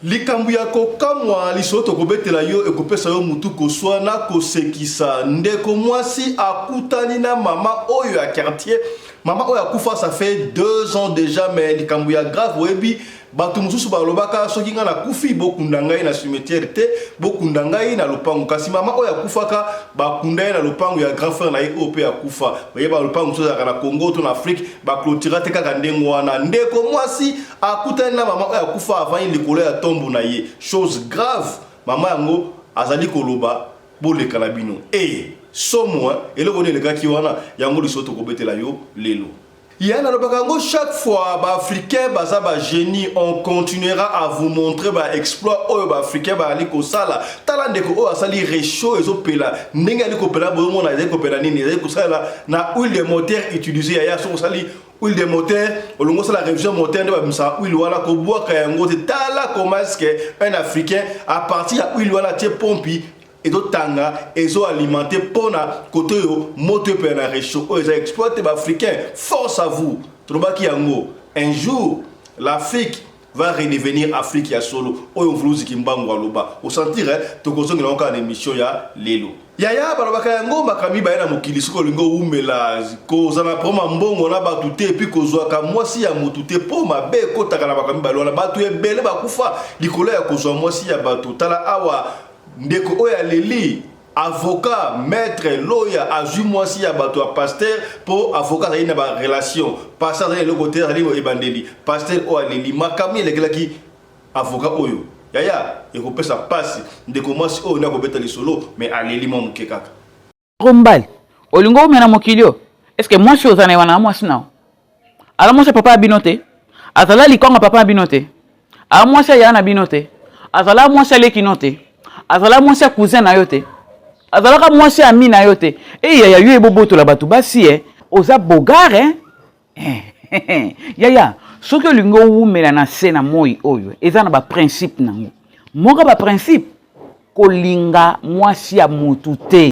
likambu ya kokamwa lisoto kobetela yo ekopesa yo mutu koswa na kosekisa ndeko mwasi akutani na mama oyo ya quartier. Mama oyo akufa ça fait 2 ans déjà, mais likambu ya grave webi batu mususu balobaka soki nga na kufi bokunda ngai na cimetière te bokunda ngai na lopango, kasi mama oyo akufaka bakunda ye na lopango ya grand frère na ye ope akufa bayeba lopango mususu na Congo to na Afrique baklotira te kaka ndengo wana ndeko mwasi akutani na mama oyo akufa avant likolo ya tombo na ye. Chose grave, mama yango azali koloba boleka na bino somo eloko ne lekaki wana yango lisoto kobetela yo lelo. Yana lobakango, chaque fois ba africain baza ba génie, on continuera à vous montrer ba exploit oyo ba africain ba ali ko sala tala ndeko oyo asali réchaud ezo pela ndenge ali ko pela bo mona ali ko pela nini ali ko sala na huile de moteur utilisé ya so sali huile de moteur olongo sala révision moteur de ba misa huile wala ko boaka yango te tala comment est-ce que un africain à partir ya huile wala tie pompi et d'autres tanga ezo alimenté pona côté yo moto pe na réchaud o ils exploité ba africain. Force à vous trobaki yango, un jour l'Afrique va redevenir Afrique ya solo oyo mvuluzi kimbango aloba au sentir to kozongi na encore émission ya lelo yaya balobaka yango makami ba na mokili siko lingo umela ko zana proma mbongo na batu te puis kozwa ka mwasi ya mutu te po mabe ko takala makami balona batu ebele bakufa likolo ya kozwa mwasi ya batu tala awa ndeko oya leli avocat maître lawyer azui mwasi ya bato a pasteur pour avocat na ba relation pasteur na le côté ali ebandeli pasteur oya leli makami lekelaki avocat oyo yaya ekopesa pasi ndeko mwasi oyo na kobeta lisolo mais aleli mo mukeka rombal olingo mena mokilio. Est-ce que moi chose na wana mwasi nao ala mwasi papa binote azala likonga papa binote ala mwasi ya na binote azala mwasi leki note azala mwasi cousin na yote azala ka mwasi ami na yote ya yo boboto la batu basi oza bogar ya soki olingo wumela na se na moi oyo eza na ba principe nango moka ba principe kolinga mwasi ya mutu te.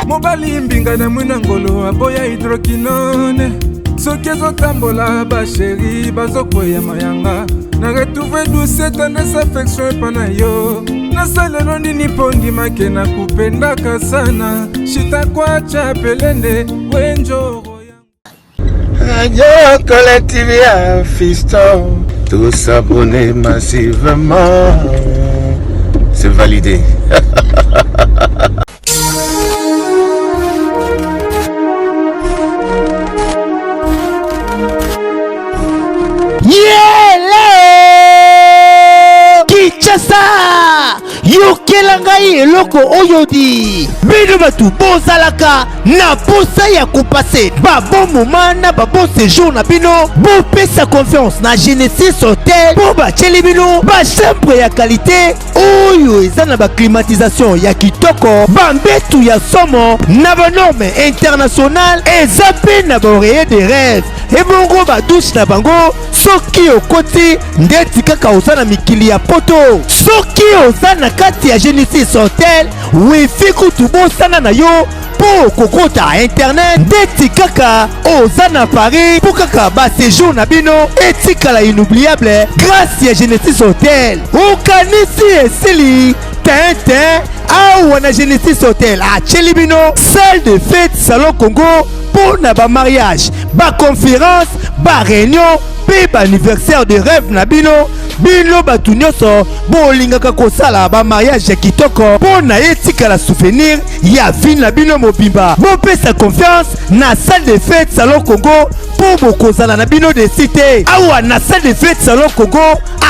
mobali mbinga na mwina ngolo aboya hydroquinone soki ezotambola basheri bazokwea mayanga na retrouve douce tendresse affection epa na yo nasalelo nini mpo ndimake na kupendaka sana shitakwacha pelende wenjoro Radio Collective ya Fiston, tous s'abonner massivement, c'est validé. Yellow Kinshasa. yokela ngai eloko oyo di bino batu bozalaka na posa ya kopase babo moma na babo séjour na bino bopesa confiance na Genesis Hotel po batieli bino bachambre ya qualité oyo eza na baclimatisation ya kitoko bambetu ya somo na banorme internationale eza mpe na baoreiller de rêve ebongo badouche na bango soki okoti ndeti kaka oza na mikili ya poto soki oza na kati ya Genesis Hotel wifi kutu bosana na yo po kokota internet ndeti kaka oza na Paris po kaka ba séjour na bino etikala inoubliable grâce ya Genesis Hotel okanisi esili tintin awa na Genesis Hotel atieli bino salle de fête salon Congo pour na ba mariage ba conférence ba réunion pe ba anniversaire de rêve na bino batu nyonso bolingaka kosala ba mariage ya kitoko po na etikala souvenir ya vie na bino mobimba bopesa confiance na salle de fête salon Congo po bokozala na bino de cité awa na salle de fête salon Congo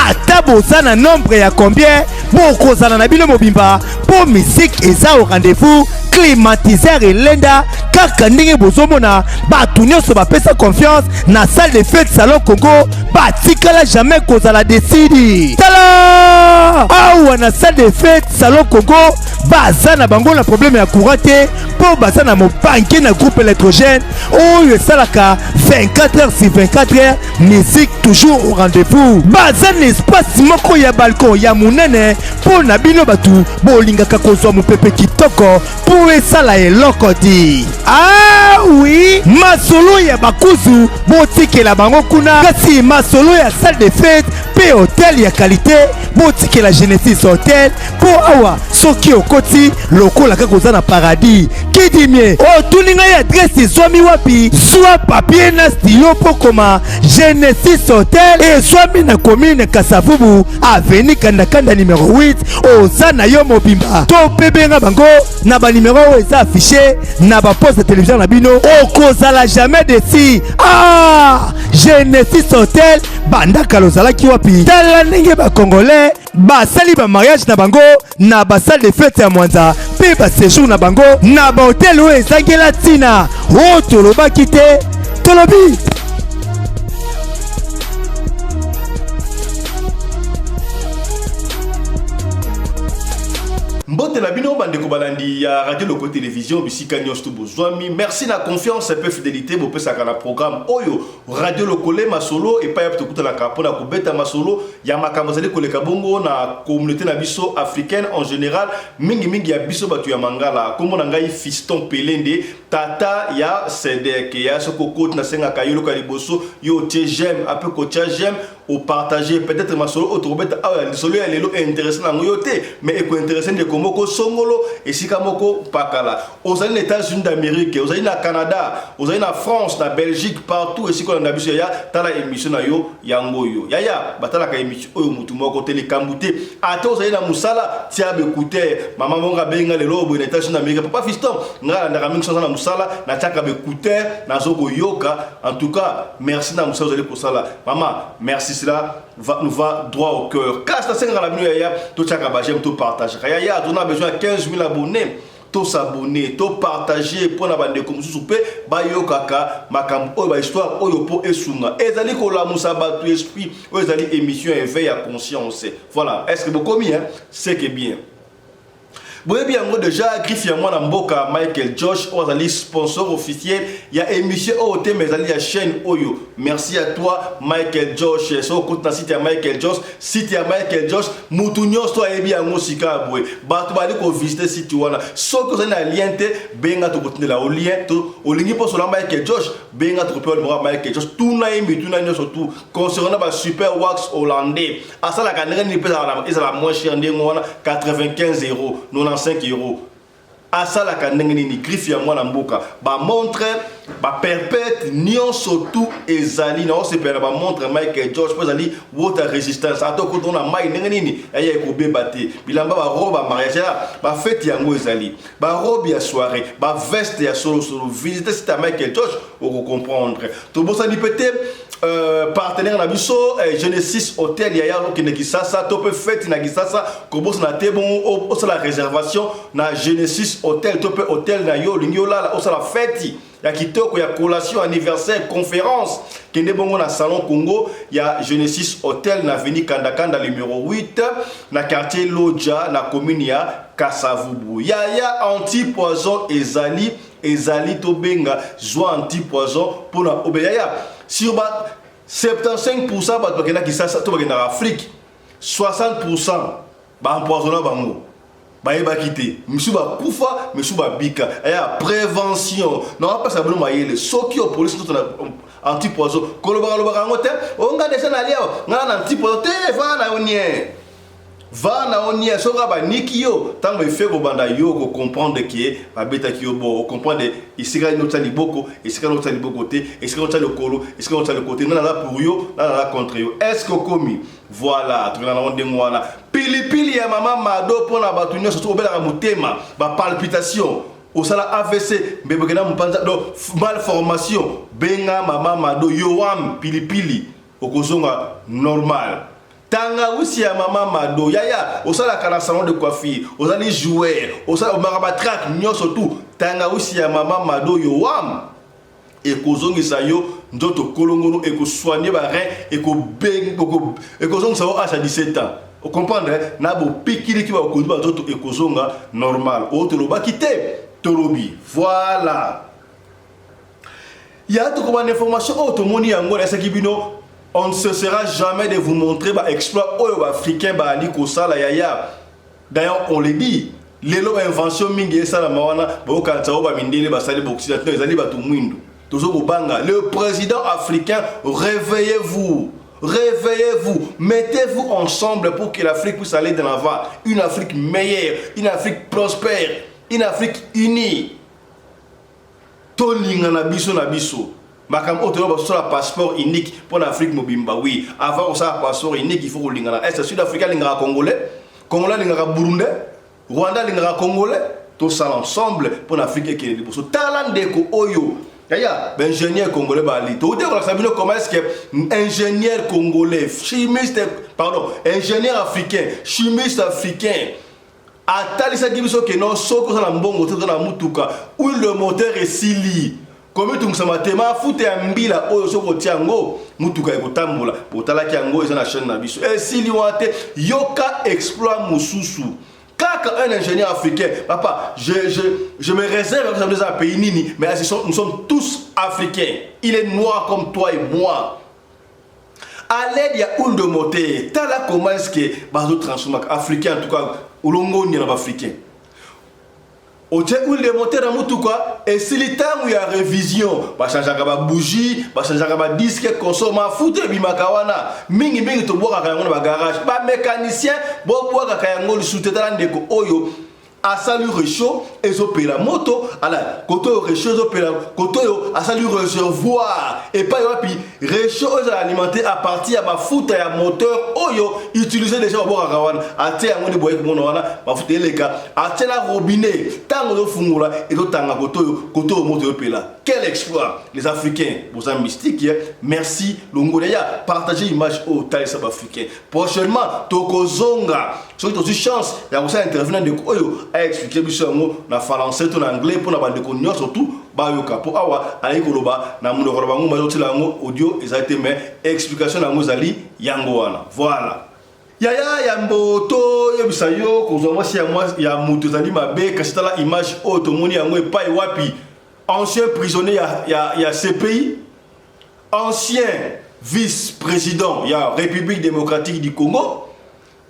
ata boza na nombre ya combien bokozala na bino mobimba po musique eza au rendez-vous climatiseur elenda kaka ndenge bozomona batu nyonso bapesa confiance na salle de fête salon Congo batikala jamais kozala desidi tala awa na salle de fête salon Congo baza na bango na problème ya courant te po baza na mobanke na groupe électrogène oyo esalaka 24 heures sur 24 heures musique toujours au rendez-vous baza na espace moko ya balcon ya munene po na bino batu bolingaka kozwa mopepe kitoko po esala eloko di ah oui masolo ya bakuzu botikela bango kuna kasi masolo ya salle de fête pe hotel ya qualité botikela Genesis Hotel po awa soki okoti lokola kaka oza na paradis kidimie otuninga ya adresse ezwami wapi zwa papier na stylo po koma Genesis Hotel ezwami na commune Kasavubu avenue Kandakanda numéro 8 oza na yo mobimba to pebenga bango na ba numéro oyo eza affiché na ba poste de télévision na bino okozala jamais desi ah Genesis Hotel bandaka lozalaki wapi tala ndenge ba congolais basali ba mariage na bango na ba salle de fête ya Mwanza pe ba séjour na bango na ba hotel oyo ezangela tina o tolobaki te tolobi Mbote na bino bande ko balandi ya radio loco télévision bisika nyos to bozwami merci na confiance et peu fidélité bo pesa kana programme oyo radio lokole masolo et pas yapto kutala ka pona ko beta masolo ya makambo zali koleka bongo na communauté na biso africaine en général mingi ya biso batu ya mangala kombo na ngai Fiston Pelende tata ya Cedek ya soko na senga kayolo kaliboso yo tie j'aime un peu ko tia j'aime au partager peut-être masolo autobeta ah solo ya lelo intéressant na ngoyote mais eko intéressant de moko songolo et sika moko pakala aux États-Unis d'Amérique aux na Canada aux na France na Belgique partout et sika na biso ya tala émission na yo yangoyo yaya batala ka émission oyo mutu moko télécambouté ata aux na musala tia bekouter mama monga benga lelo bo na États-Unis d'Amérique papa Fiston ngala ndaka mingi sana musala na tia bekouter na zoko yoka en tout cas merci na musala zali kosala mama merci cela nous va droit au cœur casse la 5 à la minute yaya to tia ka j'aime to partage yaya on a besoin de 15 000 abonnés, to s'abonner, to partager pour la bande comme soupe, bayo kaka, makambo, ba histoire, oyo po esunga. Ezali ko la musa batu esprit, ezali émission éveil à conscience. Voilà, est-ce que vous commis hein? C'est que bien. Boye bien moi déjà griffe ya moi na mboka Michael Josh ozali sponsor officiel ya émission OT mais ali ya chaîne Oyo. Merci à toi Michael Josh. So compte na site ya Michael Josh, site ya Michael Josh mutu nyonso ayebi yango sika boye. Bato bali ko visiter site wana. So ko na lien te benga to kotindela o lien to olingi po sola Michael Josh benga to ko le Michael Josh tout na yembi tout na nyonso tout concernant ba super wax hollandais. Asala ka ngeni pesa na ezala moins cher ndengo wana 95 €. 5 €. À ça la kanengeni ni griffe ya mwana mboka ba montre ba perpète nion surtout ezali na se pera ba montre Michael George pour ezali water resistance atoko dona mai nengeni ni aya ko bebate bilamba ba robe mariage ba fête yango ezali ba robe ya soirée ba veste ya solo visiter c'est Michael George pour comprendre to bosa ni pété partenaire na biso Genesis Hotel yaya qui ne Kisasa to peut fête na Kisasa kobo na te bon au la réservation na Genesis Hotel to peut hôtel na yo lingiola au la fête ya kitoko ya collation anniversaire conférence qui ne bongo na salon Congo ya Genesis Hotel na avenue Kandakanda numéro 8 na quartier Lodja na commune ya Kasavubu yaya anti-poison ezali to benga joie anti-poison pour na obeyaya sur 75% bato bakenda Kisasa to bakenda Afrique 60% ba empoisonner bango bayeba kité misu ba kufa misu ba bika ya prévention non pas ça bonoma yele soki o police to na anti-poison koloba ngote onga déjà na lia ngana anti-poison te va na onie soka ba nikio tango ife ko banda yo ko comprendre que ba beta ki yo bo comprendre isika no tali boko isika no tali boko te isika no tali kolo isika no tali côté na la pour yo na la contre yo est-ce que komi voilà tu na onde ngwana pili ya mama mado pona batu nyo surtout obela mutema ba palpitation au sala AVC mbebekena mpanza do malformation benga mama mado yoam pili okozonga normal tanga aussi ya mama mado yaya osala kana salon de coiffure osali jouer osala maraba track nyoso tout tanga aussi ya mama mado yoam et kozongisa yo ndoto kolongono et ko soigner ba rein et ko beng et kozongisa yo à 17 ans vous comprenez na bo pikili ki ba ko ba ndoto et kozonga normal autre lo ba kité tolobi voilà ya to ko ba information auto moni yango na sekibino. On ne cessera jamais de vous montrer l'exploit africain ali kosala yaya. D'ailleurs, on le dit, les lois invention mingi sala mawana bo kanta ba mindele ba sali occidentaux ezali ba tumwindu. Tozo banga, le président africain, réveillez-vous. Réveillez-vous, mettez-vous ensemble pour que l'Afrique puisse aller de l'avant. Une Afrique meilleure, une Afrique prospère, une Afrique unie. Tolinga na biso. Makam otelo ba so la passeport unique pour l'Afrique mobimba oui avant ça passeport unique il faut lingana est sud-africain lingara congolais lingara burundais Rwanda lingara congolais tout ça ensemble pour l'Afrique qui est de so talent de ko oyo yaya ingénieur congolais bali to de ko sabino comment est-ce que ingénieur congolais chimiste pardon ingénieur africain chimiste africain atalisa gibiso ke non soko na mbongo to na mutuka où le moteur est sili. Comme tu me matema fute ambila oyo soko tiango mutuka ekotambola botala kiango eza na chaîne na biso et si liwate yoka exploit mususu kaka un ingénieur africain papa je me réserve que ça un pays nini mais nous sommes tous africains il est noir comme toi et moi à l'aide ya une de moté tala comment est-ce que bazo transformer africain en tout cas ulongo ni na africain. Ote huile de moteur na mutuka et si litangu ya révision ba changeaka ba bougie ba changeaka ba disque consomma fute bimakawana mingi to boka kango na ba garage ba mécanicien bo boka kango li sous-traitant ndeko oyo asali réchaud ezopela moto ala koto réchaud ezopela koto asali réservoir et pas yopi réchaud est alimenté à partir ya ba futa ya moteur oyo utiliser déjà boka kawana ate yango ni boye komono wana ba futa eleka ate na robinet tango do fungula et do tanga koto moto yopela. Quel exploit les Africains vos amis mystiques merci longoleya partager image au talisa africain prochainement tokozonga soki tozi chance ya kosa intervenant de oyo a expliquer biso yango na français to na anglais pour na bande ko nyonso tout ba yoka po awa ali koloba na mundo ko bango mazo tila yango audio ezate mais explication na mozali yango wana voilà yaya yamboto yebisa yo kozonga si ya mutu zali mabe kasitala image auto moni yango epai wapi ancien prisonnier il y a CPI, ancien vice-président, il y a République démocratique du Congo,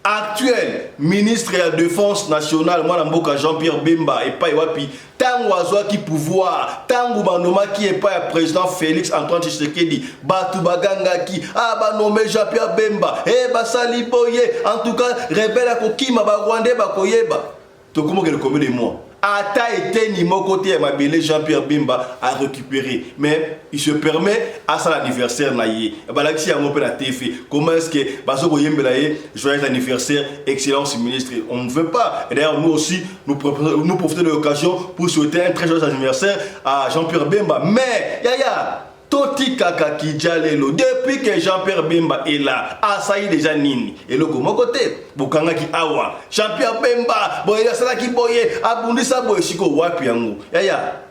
actuel ministre de la Défense nationale, moi Mboka Jean-Pierre Bemba et pas Wapi, tango azwa ki pouvoir, tango banoma qui est pas président Félix Antoine Tshisekedi, batu baganga ki ba nommé Jean-Pierre Bemba, basali boye, en tout cas rebelle ko kima ba Rwandais ba koyeba. To comment que le combien de mois Ata été ni mon côté ma belle Jean-Pierre Bemba a récupéré mais il se permet à son anniversaire naïe balaxi a mon la TV comment est-ce que baso yembelaye joyeux anniversaire excellence ministre on ne veut pas et d'ailleurs nous aussi nous profitons de l'occasion pour souhaiter un très joyeux anniversaire à Jean-Pierre Bemba mais yaya Toti Kaka Kijalelo, depuis que Jean-Pierre Bemba est là, Asaï déjà Nini, et le comment côté, Bukanga ki Awa, Jean-Pierre Bemba, Boya Salaki Boye, Abundisa Boye Chiko Wapiango, Yaya,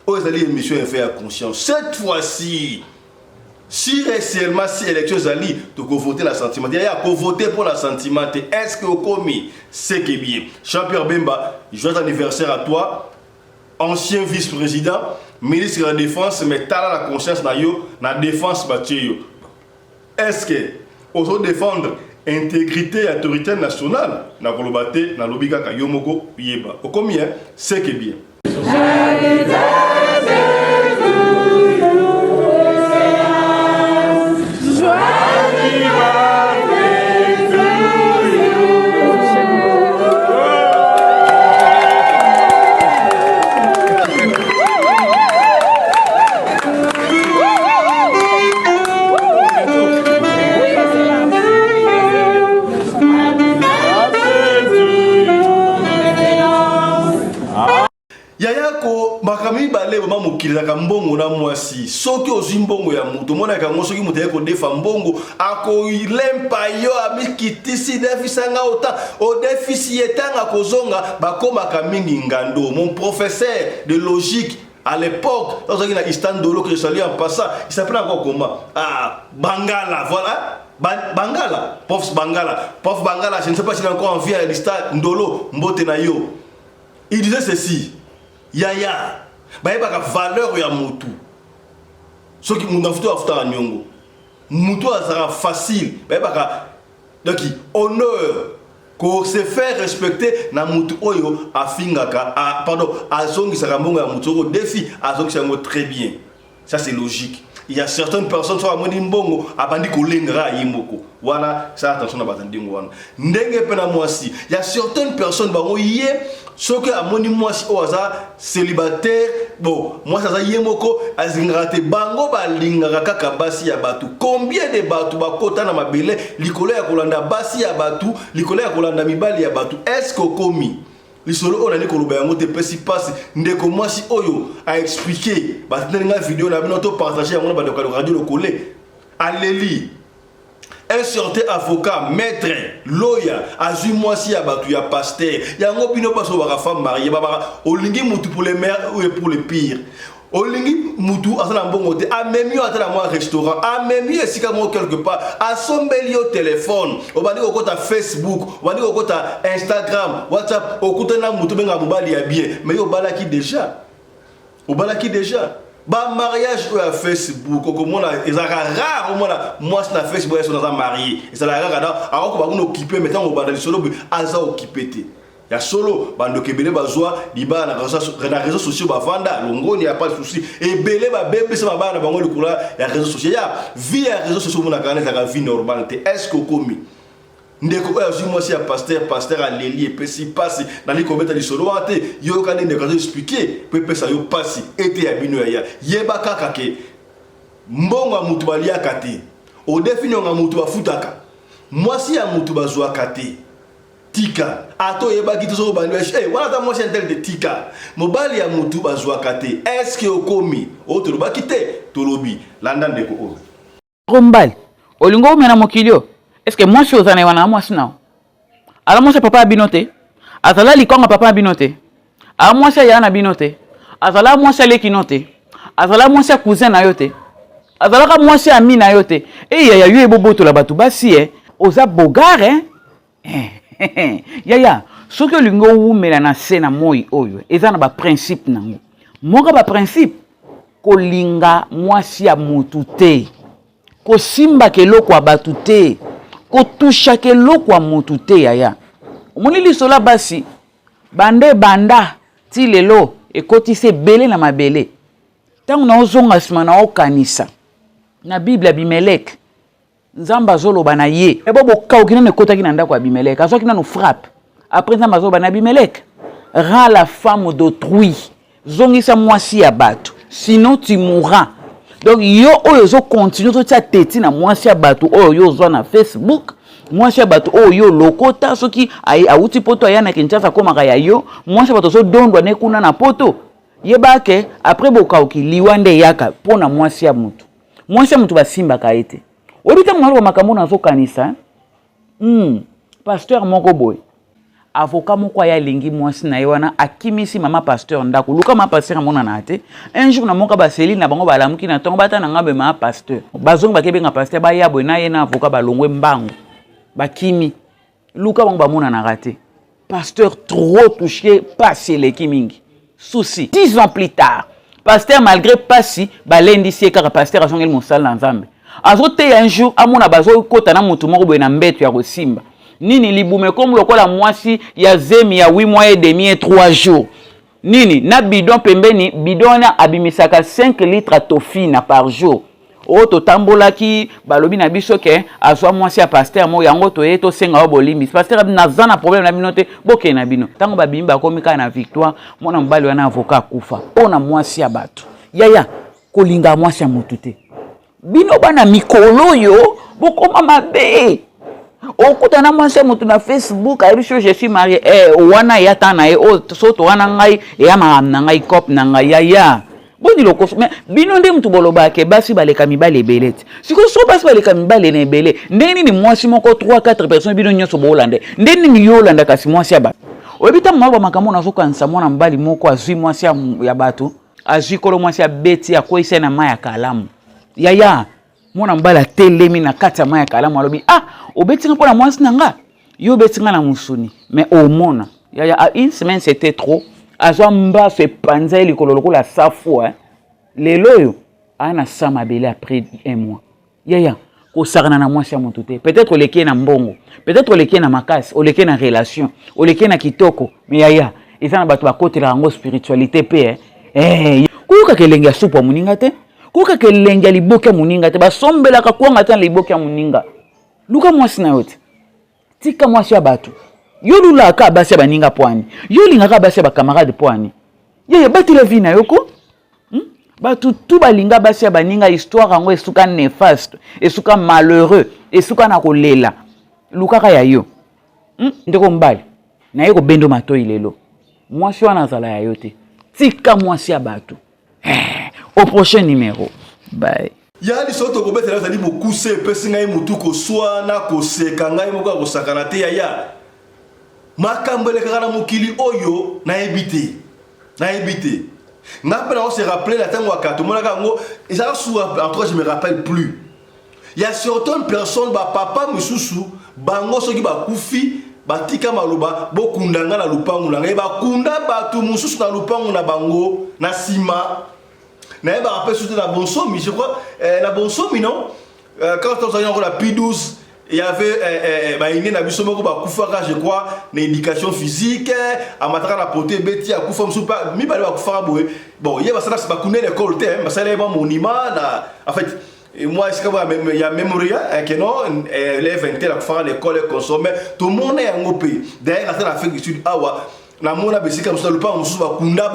Ozali émission est fait à conscience. Cette fois-ci, si récemment, si élection Zali, tu peux voter la sentiment, Yaya, tu peux voter pour la sentiment, est-ce que au commis, c'est que bien. Jean-Pierre Bemba, joyeux anniversaire à toi. Ancien vice-président, ministre de la Défense, mais tu as la conscience dans la défense. Est-ce que vous allez défendre l'intégrité et l'autorité nationale dans le lobby Yomoko Yeba? Au combien c'est que bien. Makami bale mama mukiliza kambongo na mwasi soki ozimbongo ya mutu mona kango soki mutu yako defa mbongo ako ilempa yo amikitisi defisanga ota o defisi yetanga kozonga bakoma kamingi ngando. Mon professeur de logique à l'époque dans un instant de l'eau que je salue en passant, il s'appelait encore comment? Bangala, voilà. Bangala, Prof Bangala, je ne sais pas s'il est encore en vie à l'histoire Ndolo Mbotenayo. Il disait ceci. Yaya, il y a une valeur ya mutu. Ce qui m'a fait after nyongo. Mutu sera facile. Donc honneur ko se faire respecter na mutu oyo afingaka pardon azongi sakamongo ya mutu ko défi azongi sango très bien. Ça c'est logique. Il y a certaines personnes qui sont mbongo abandi kolengra yimoko. Voilà, ça attention na batandingo wana. Ndenge pena mwasi. Il y a certaines personnes bango yé ceux qui amoni mwasi oza célibataire bon moi ça yemoko azingrate bango balingaka kaka basi ya batu. Combien de batu bakota na mabele likolo ya kolanda basi ya batu, likolo ya kolanda mibali ya batu. Est-ce que komi lisolo on a dit que l'obéissance te pesi passe ndeko mwasi oyo a expliqué batenga vidéo na bino to partager ngona ba de radio le coller aleli un certain avocat maître lawyer azui mwasi ya batu ya pasteur yango bino baso ba femme mariée baba olingi mutu pour les mères ou pour les pires. Olingi mutu asana mbongo te amemi yo atala moi restaurant amemi esika mo quelque part asombeli yo téléphone obandi okota Facebook obandi okota Instagram WhatsApp okuta na mutu benga mobali ya bien mais yo balaki déjà ba mariage ou à Facebook comme on a ezaka rare au moins moi na Facebook ils sont mariés et ça la rare alors ko ba ko occuper maintenant au bandali solo aza occuper te ya solo bando kebele bazwa liba na réseaux sociaux bavanda longo n'y a pas de souci et belé ba bébé ça ba na bango le coula ya réseaux sociaux ya vie ya réseaux sociaux mona kana ta vie normale est-ce que komi ndeko ya moi si ya pasteur à Léli et pesi passe dans les commentaires du solo ate yo kana ndeko expliquer pepe ça yo passe été ya bino ya yeba kaka ke mbongo mutu balia kate au définir nga mutu bafutaka moi si ya mutu bazwa kate tika ato yeba kituzo bandi voilà ta moi c'est tel de tika mobali ya mutu bazwa kate est-ce que okomi oto ba kite tolobi landa ndeko o rombal olingo mena mokilio est-ce que moi je suis aux années wana moi sina ala moi c'est papa binote azala likonga papa binote ala moi c'est yana binote azala moi c'est lekinote azala moi c'est cousin na yote azala ka moi c'est ami na yote et ya yo eboboto la batu basi oza bogare yaya soki olingo wumela na se na moi oyo eza na ba principe nango moka ba principe kolinga mwasi ya mutu te kosimba keloko ya batu te kotusha keloko ya mutu te yaya omoni lisola basi banda ti lelo ekotisi ebele na mabele ntango na ozonga nsima na okanisa na bible Abimelek Nzamba azoloba na ye ebo bokauki nano ekotaki na ndako ya Abimelek azwaki nano frappe après Nzamba azoloba na Abimelek rends la femme d'autrui zongisa mwasi ya bato sinon tu mourras. Donc yo oyo zo continue to tia teti na mwasi ya bato oyo yo zo na Facebook mwasi ya bato oyo yo lokota soki auti poto ya na Kinshasa komaka ya yo mwasi ya bato zo dondwa ne kuna na poto yebake après bokauki liwande yaka pona mwasi ya mutu Moi c'est mutu basimba ka été. Obita mwana makambo na zo kanisa. Pasteur moko boy. Avocat moko ya lingi mwasi na yewana akimisi mama pasteur ndako. Luka ma pasteur mona na ate. Un jour na moka baseli na bango balamuki na tongo bata na ngabe ma pasteur. Bazongo bakebe nga pasteur ba ya boy na ye na avocat balongwe mbango. Bakimi. Luka bango bamona na raté. Pasteur trop touché, passé les kimingi. Souci. 10 ans plus tard, pasteur malgré passi, balendi si car pasteur a changé mon salle dans Zambie. Azote un jour, à mon abazo kota na mutu moko boy na mbetu ya kosimba. Nini libume comme lokola mwasi ya zemi ya 8 mois et demi et 3 jours. Nini na bidon pembeni bidon na abimisaka 5 litres tofina par jour. O to tambola ki balobi na biso ke azwa mwasi ya pasteur mo yango to ye to senga obolimi pasteur na zana problème na binote boke na bino tango babimba komika na victoire mona mbali wana avocat kufa ona mwasi ya bato yaya kolinga mwasi ya mutute bino bana mikolo yo bokoma mabe okuta na mwasi ya mutu na Facebook ayibiso je suis marié wana yata na ye o soto wana ngai ya na ngai cop na ngai yaya Boni loko mais bino nde mtu boloba ke basi baleka mibale belete. Siko so basi baleka mibale na ebele. Ndeni ni mwasi moko 3-4 personnes bino nyoso bolande. Ndeni ni yolanda kasi mwasi ya ba. Obita mwa makambo na zokanisa mwana mbali moko azwi mwasi ya bato. Azwi kolo mwasi ya beti ya koisa na maya kalamu. Yaya mwana mbala telemi na kati ya maya kalamu alobi obeti nga pona mwasi nanga. Yo beti nga na musuni mais au mona. Yaya à une semaine c'était trop. Azwa mba se panza ili kololoko la safo lelo yo ana sama bele après 1 mois yaya ko sarana na mwasi ya mutute peut-être oleke na mbongo peut-être oleke na makasi oleke na relation oleke na kitoko mais yaya ezana bato bakotela yango spiritualité pe kuka kelenge ya supu muninga te kuka kelenge liboke muninga te basombela ka kwanga ta liboke muninga luka mwasi na yote tika mwasi ya bato yo lula ka basi baninga poani yo linga ka basi ba camarade poani ye bati la vie na yoko batu tu balinga basi baninga histoire ngo esuka néfaste esuka malheureux esuka na kolela luka ka ya yo ndeko mbali na yeko bendo matoi lelo mwasi wana zala ya yote tika mwasi ya batu au prochain numéro bye. Ya li soto ko betela zali mokuse pesi ngai mutu ko swana ko seka ngai moko ko sakana te ya makambele kaka mokili oyo na ebité n'a pas se rappeler la tango akato monaka ngo ezaka sous en tout cas je me rappelle plus il y a certaines personnes ba papa mususu bango soki ba kufi batika maloba bokundanga na lupangu na ngai ba kunda batu mususu na lupangu na bango na sima na ba rappelle surtout la bonsomi je crois la bonsomi non quand on a la P12 il y avait il y a je crois une éducation physique à matara la poté beti à kufa msupa mi bale kufa boy bon il y a ça c'est pas connaître l'école thème ça là monument en fait et moi est-ce que il y a mémoire que non les 20 la kufa l'école consommer tout le monde est en pays d'ailleurs la Afrique du Sud awa na mona besika msupa lupa msupa kunda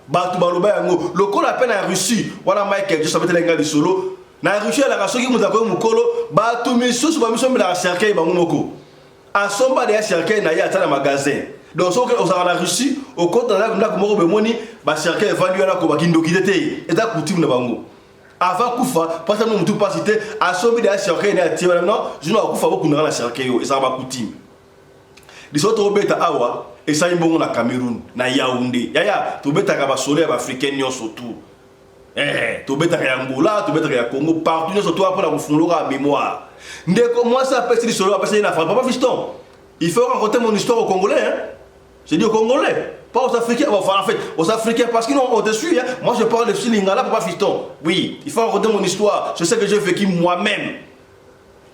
batu baloba yango lokolo à peine en Russie voilà Michael je savais te lenga de solo na Russie la raso ki mutako mukolo ba tu misusu ba miso la cercueil ba moko asomba de cercueil na ya ta na magasin donc so que on la Russie au côté là ndako moko be moni ba cercueil vendu na ko ba kindoki te et ta coutume na bango avant kufa parce que mutu pas cité asombi de cercueil na ti non je na kufa beaucoup na cercueil et ça ba coutume les autres obeta awa et ça imbongo na Cameroun na Yaoundé yaya to beta ka ba solo ya africain nyonso tout tu beta ya Angola, tu beta ya Congo, partout nous surtout pour la confondre mémoire. Ndeko moi ça pèse du solo, pèse na papa fiston. Il faut raconter mon histoire aux Congolais hein. J'ai dit aux Congolais, pas aux Africains, enfin en fait aux Africains parce qu'ils ont au-dessus hein. Moi je parle de Lingala papa fiston. Oui, il faut raconter mon histoire. Je sais que j'ai vécu moi-même.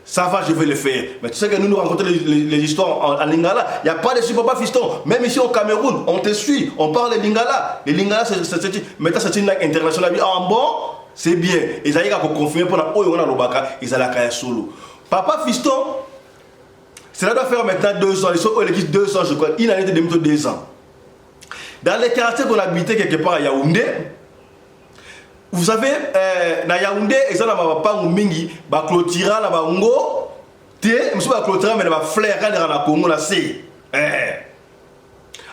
Ça va, je vais le faire. Mais tu sais que nous rencontrons les histoires en Lingala. Il n'y a pas de papa fiston. Même ici au Cameroun, on te suit. On parle de Lingala. Les Lingala, maintenant c'est une langue internationale. En bon, c'est bien. Et ça y est, pour confirmer pour la Oyo, on a l'Obaka. Ils ont la caille solo. Papa fiston, cela doit faire maintenant 2 ans. Ils sont 2 ans, je crois. Il en était de 2 ans. Dans les quartiers qu'on habitait quelque part à Yaoundé, vous savez, na Yaoundé, et ça, na pas mingi, ba clôtura na bango, te, monsieur ba clôtura mais ba fleur quand na Congo na c'est.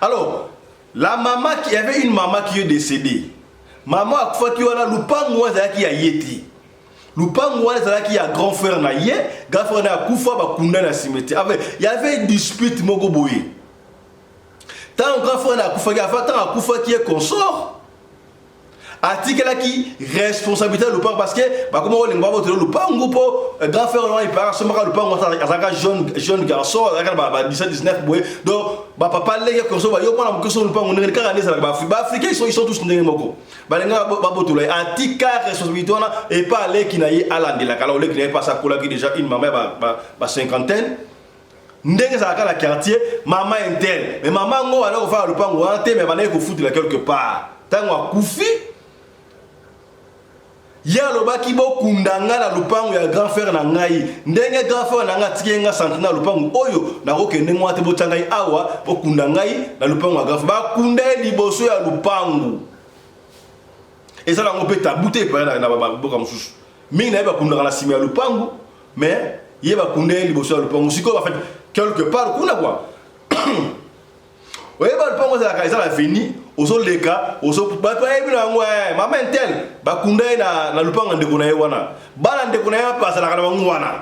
Alors, la maman qui avait une maman qui est décédée. Maman a fois qui a lupango za qui a yeti. lupango wana ezalaki ya grand frère na ye, grand frère na akufa bakunda na cimetière. Il y avait une dispute moko boye. Tant grand frère na akufa, tant akufa qui est consort. Article qui responsabilité de lupango parce que comment on lingwa boto lupango po grand frère na il part se mara lupango azaka jeune garçon azaka 17 19 boye. Donc papa lege consort ba yo mona mkoso lupango ngene kaka neza ba africains ils sont tous ndenge moko. Balenga baboto la article responsabilité na et pas aller qui naie alande la kala ole qui naie pas ça kola qui déjà une maman ba cinquantaine. Ndenge ça la quartier maman intel mais maman ngo alors faire lupango ante mais banaye ko foutre la quelque part. Tango akufi ya lobaki bo kundanga la lupango ya grand frère na ngai ndenge grand frère na ngai tikenga santina lupango oyo na kokende mwate bo tangai awa bo kundangai na lupango ya grand frère ba kunde liboso ya lupango eza na ngopé tabute pa na boka mususu mingi na ba kundanga na sima ya lupango mais ye ba kunde liboso ya lupango siko ba fait quelque part kuna quoi oye ba lupango za la kaisa la veni ozo leka ozo bato ayebi na ngwa mama intel bakunda na lupanga ndeko na ye wana bana ndeko na ye pasa la kana ngwana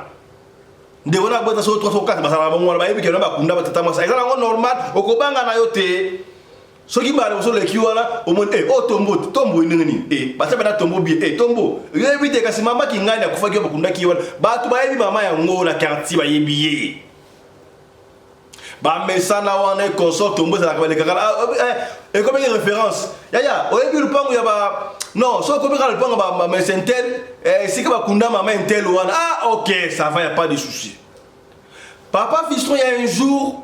ndeko na bota so 304 basa la ngwana bayebi ke na bakunda batata masa ezala ngo normal okobanga na yo te soki bare ozo leki wana o mon o tombo nini basa bana tombo bi tombo yebi te kasi mama ki ngani akufa ki bakunda ki wana bato bayebi mama ya ngo na quartier bayebi ye ba mesana wana consort tombo za la kala et comme une référence ya oyebi lupango ya ba non so comme le lupango ba mesentel c'est que ba kunda mama intel wana OK ça va y a pas de souci. Papa fiston il y a un jour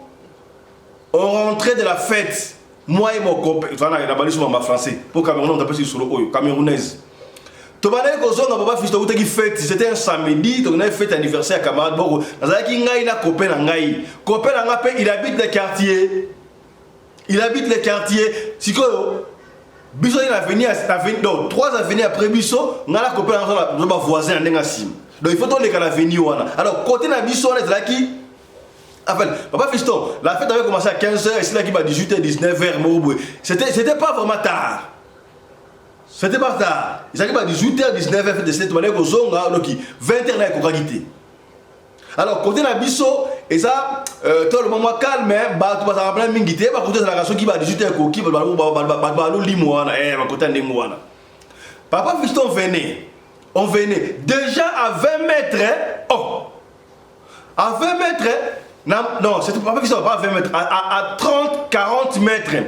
on rentrait de la fête moi et mon copain voilà il a balé sur ma français pour Cameroun on appelle sur le oyo camerounaise. Tobane ko zonga papa fiston utaki fête c'était un samedi donc on a fête anniversaire à camarade boko nazaki ngai na copain na ngai pe il habite le quartier. Il habite les quartiers. Si quoi, Bisso il a venu donc 3 avenues après Bisso, on a la copain dans voisin en Nengasim. Donc il faut tous les cas l'avenue wana. Alors côté na Bisso on est là qui enfin papa fiston, la fête avait commencé à 15h et c'est là qui va 18h 19h Moboué. C'était pas vraiment tard. C'était pas tard. Il s'agit pas 18h 19h fait de cette manière que zonga donc 20h na kokagité. Alors côté na Bisso et ça tout le moment calme ba tu vas rappeler mingité ba côté la raison qui va 18h koki ba limo wana ba côté ndingo wana. Papa fiston on venait déjà à 20 mètres à 20 mètres non c'était pas fiston pas à 20 mètres à 30 40 mètres.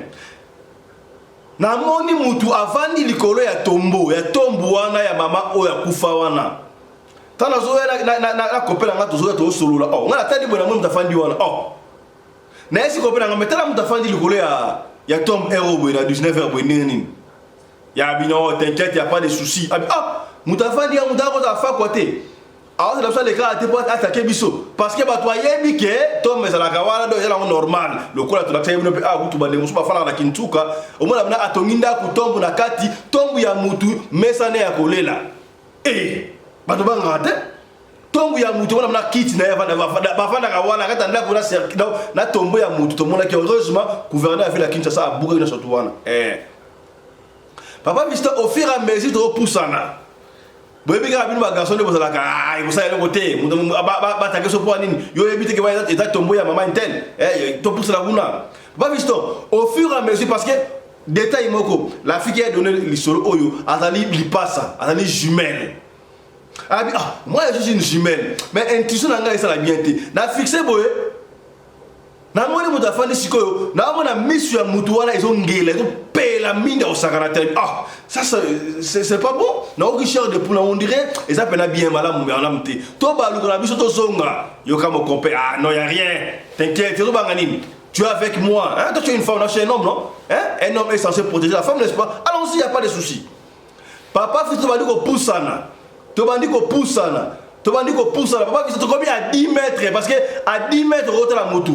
Na moni mutu avandi likolo ya tombo wana ya mama oya kufa wana. Tana zoya na kopela nga tozoya to solo la ngala tadi bona mo mtafandi wana na esi kopela nga metala mtafandi likolo ya tombe erobo na 19h bo nini ya bino t'inquiète y a pas de soucis mtafandi ya mutako ta fa côté c'est comme ça les gars te pas attaquer biso parce que ba toi yebi ke tombe za la kawala do yala normal lokola to lakisa yebino pe kutu bande musu ba fala na kintuka omona bana atonginda ku tombo na kati tombo ya mutu mesane ya kolela bato bangate tombo ya mutu wana na kiti na bafanda ka wana kata ndako na circuit na tombo ya mutu to mona ki heureusement gouverneur a fait la Kinshasa a bouger na surtout wana papa vista au fur et à mesure de repoussana boyebi ka bino ba garçon de bosala ka vous savez le côté ba ta keso pour nini yo ebite ke ba eta tombo ya mama intel to pousse la buna papa vista au fur et à mesure parce que détail moko la fille qui a donné l'histoire oyo azali lipasa azali jumelle. Moi je suis une jumelle mais intuition nanga ça la bien été na fixé boye na moni mutu afandi sikoyo na mona misu ya mutu wana ezongela ezopela minda osakaratel ça c'est pas bon na richard de poule on dirait et ça pena bien malamu mais on a monté to balu na biso to zonga yo kama compé non y a rien t'inquiète tu banga nini tu es avec moi toi tu es une femme tu es un homme non un homme est censé protéger la femme n'est-ce pas allons-y y a pas de souci papa fito balu ko poussana Tobandi ko poussana papa qui se trouve à 10 mètres parce que à 10 mètres route la moto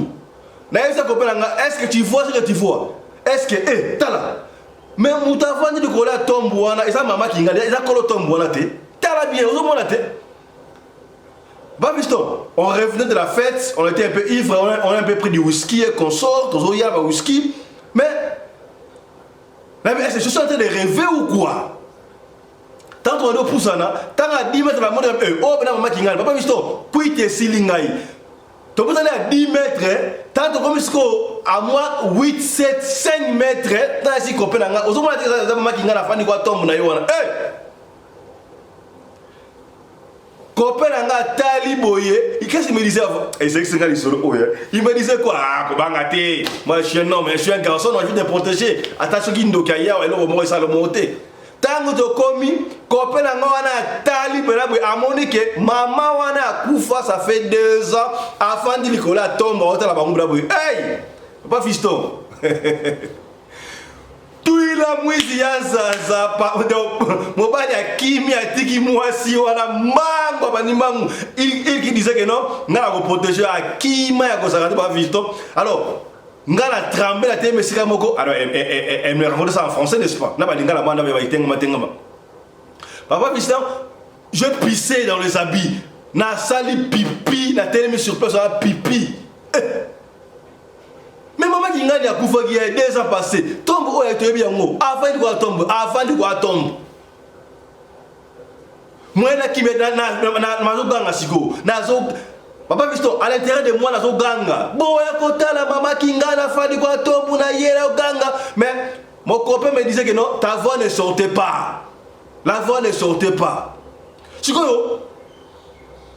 na esa ko pelanga est-ce que tu vois ce que tu vois est-ce que tala mais muta vandi de kola tombo wana esa mama ki ngala esa kolo tombo wana te tala bien ozo mona te ba visto on revenait de la fête on était un peu ivre on a un peu pris du whisky et consort ozo ya ba whisky mais est-ce que je suis en train de rêver ou quoi tant on doit pousser tant à 10 mètres la montre oh ben maman qui gagne papa visto puis te silingai tu peux aller à 10 mètres tant comme jusqu'au à moi 8 7 5 mètres dans si copain nga aux hommes la maman qui gagne la fin de quoi tombe na yo wana copain nga tali boye il qu'est-ce qu'il me disait avant et c'est que c'est quand solo oh il me disait quoi ah ko bangate moi je suis un homme je suis un garçon on veut te protéger attention qui ndoka ya et le moment ça le monter tango to komi copain nga wana tali bela boye amoni que maman wana kufa ça fait 2 ans avant de Nicolas tombe hôtel la bangu bela boye hey papa fiston tuila mwizi ya zaza mobali akimi atiki mwasi wana mango bani mango il qui disait que non ngala ko protéger akima ya ko sakati ba visto alors ngala tremble la teme sika moko alors elle me raconte ça en français n'est-ce pas na ba lingala manda ba itenga matengama papa visto je pissais dans les habits na sali pipi la télé sur place à pipi mais maman qui gagne à Koufa qui a 2 ans passés, tombe où est bien mot, avant de quoi tombe, moi là qui me donne na ganga siko, papa visto à l'intérieur de moi na ganga. Bon écoute la maman qui gagne à faire de quoi tombe na yera ganga, mais mon copain me disait que non, ta voix ne sortait pas, la voix ne sortait pas. Siko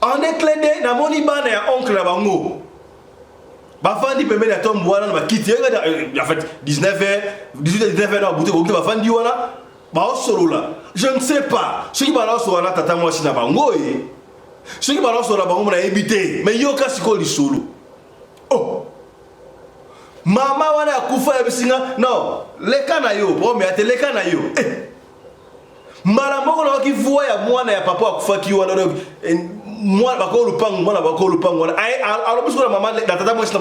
on est clédé na mon ibana ya oncle la bango. Bafandi pembe na tombe wana ba kiti en fait 19h 18h na bouté ko bafandi wana ba osolo là je ne sais pas ce qui ba osolo na tata moi sina bango ce qui ba osolo bango na éviter mais yo kasi ko li solo oh mama wana kufa ya bisinga non le kana yo bon mais ate le kana yo mara moko na ki voix ya mwana ya papa kufa ki wana moi bakolo pango moi bakolo pango alors parce que la maman la tata moi c'est la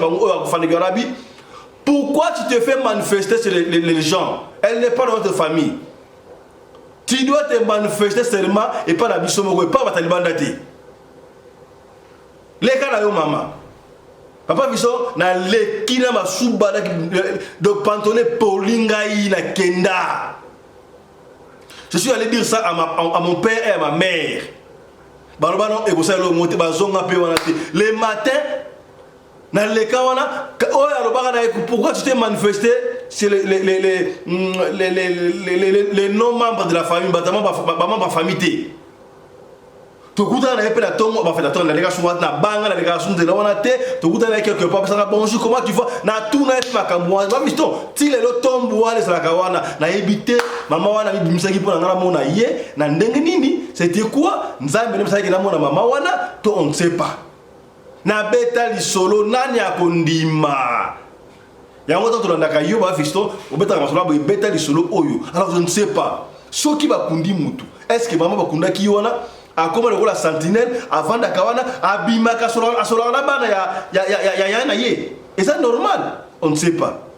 pourquoi tu te fais manifester sur les gens elle n'est pas dans notre famille tu dois te manifester seulement et pas la bisomo et pas la talibandati les cas yo maman papa biso na le kina masuba de pantonner polingai na kenda je suis allé dire ça à mon père et à ma mère. Les matins, dans les cas, pourquoi tu t'es manifesté sur les non-membres de la famille, ma famille. Tu bonjour, comment tu vas? Na tout na makamwa. Ba misto, ti le tombo wale sala kawana na ebité mama wana bimisaki pona ngala mona ye na ndenge nini? C'était quoi? Nzambe nemsaki na mona mama wana, to on ne sait pas. Na beta li solo nani akondima. Yango to ndaka yo ba fisto, obeta masolo ba beta li solo oyo. Alors je ne sais pas. Soki ba kundi mutu. Est-ce que maman ba kunda ki wana? A comment le la sentinelle avant d'akawana abimaka sur la bana ya ye et ça normal on ne sait pas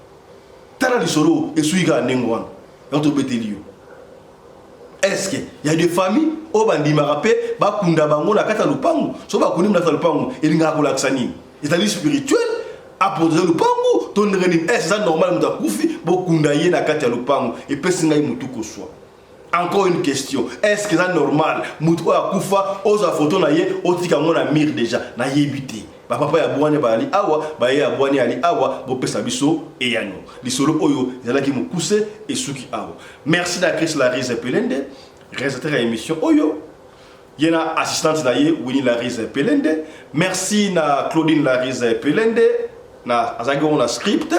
tala li solo et suiga nengwan dans to betelio est-ce que il y a des familles au bandi marapé ba kunda bango na kata lupangu so ba kunim na lupangu elinga ko laksani c'est spirituel à protéger lupangu ton renim est ça normal muta kufi bo kunda ye na kata lupangu et pesinga mutu ko soit. Encore une question. Est-ce que c'est normal? Moutou a koufa, osa photo na ye, otika mona mire déjà, na yebité. Papa ya bouane ba ali awa, ba ya bouane ali awa, bo pesa biso et yano. Li solo oyo, yala ki moukuse et suki awa. Merci na Chris Larise Pelende, réalisateur à émission oyo. Yena assistante na ye, Winnie Larise Pelende. Merci na Claudine Larise Pelende, na azago na script.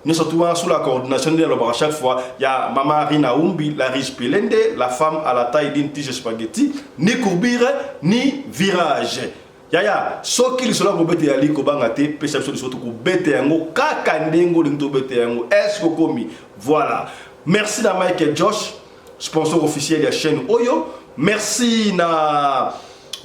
Nous sommes sous la coordination de l'obra. Chaque fois, il y a Mama Rina Umbi, la riche Pelende, la femme à la taille d'une tige spaghetti, ni courbure, ni virage. Yaya, ce qui est là pour bêter ali kobangate, perception de surtout pour bêter yango, kakandengo linto bêter yango, est-ce que komi? Voilà. Merci à Michael Josh, sponsor officiel de la chaîne Oyo. Merci à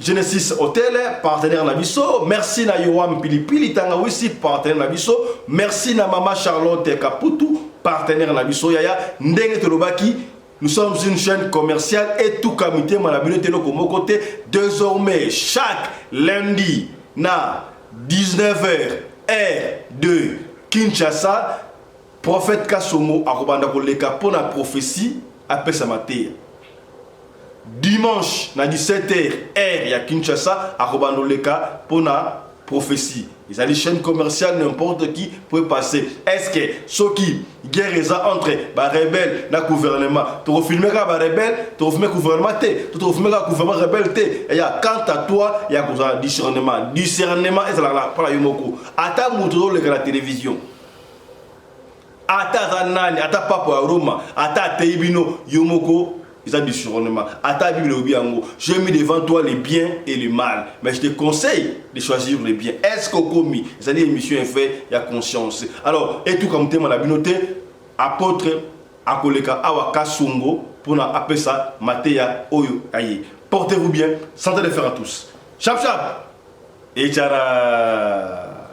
Genesis Hotel, partenaire Nabiso. Merci à Yoam Pilipili Tangawisi, partenaire Nabiso. Merci à Mama Charlotte Kaputu, partenaire Nabiso. Yaya Ndenge Telobaki. Nous sommes une chaîne commerciale et tout comité Malabino Telo comme côté. Désormais, chaque lundi, na 19h, heure de Kinshasa, prophète Kasomo a rebanda koleka pour la prophétie à Pesamaté. dimanche na 17h heure ya Kinshasa akobandoleka pona prophétie. Ils ont des chaînes commerciales, n'importe qui peut passer. Est-ce que ceux qui guerre entre les rebelles et le gouvernement, tu vas filmer les rebelles, tu vas filmer le gouvernement, tu vas filmer le gouvernement rebelle. Et quant à toi, il y a un discernement. Discernement, c'est la yomoko. Ata moutro le la télévision. Ata zanani, ata papa Roma, ata teibino yomoko. Ils ont du discernement. J'ai mis devant toi les biens et le mal. Mais je te conseille de choisir les biens. Est-ce qu'on commis? C'est-à-dire émission est faite, il y a conscience. Alors, et tout comme thème, on a bien noté, apôtre Akoleka Awaka Songo, pour appeler ça Matéa Oyo Aye. Portez-vous bien, santé de faire à tous. Chap chap et tchara.